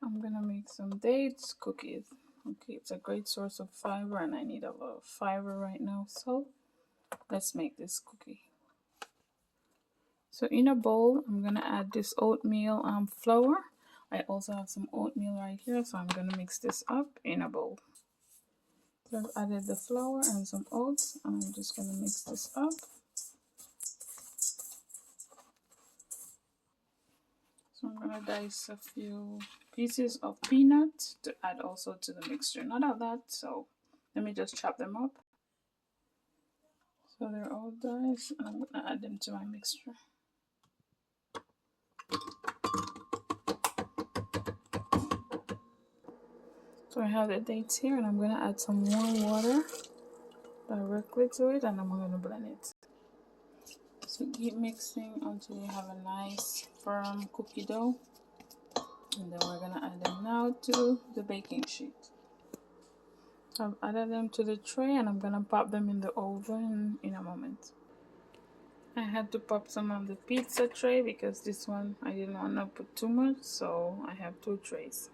I'm gonna make some dates cookies. Okay, it's a great source of fiber and I need a lot of fiber right now, so let's make this cookie. So in a bowl, I'm gonna add this oatmeal flour. I also have some oatmeal right here, so I'm gonna mix this up in a bowl. So I've added the flour and some oats, and I'm just gonna mix this up. So I'm gonna dice a few pieces of peanut to add also to the mixture. Not a lot, so let me just chop them up. So they're all diced, and I'm gonna add them to my mixture. So I have the dates here, and I'm gonna add some warm water directly to it, and I'm gonna blend it. So keep mixing until you have a nice firm cookie dough, and then we're gonna add them now to the baking sheet. I've added them to the tray, and I'm gonna pop them in the oven in a moment. I had to pop some on the pizza tray because this one I didn't want to put too much, so I have two trays.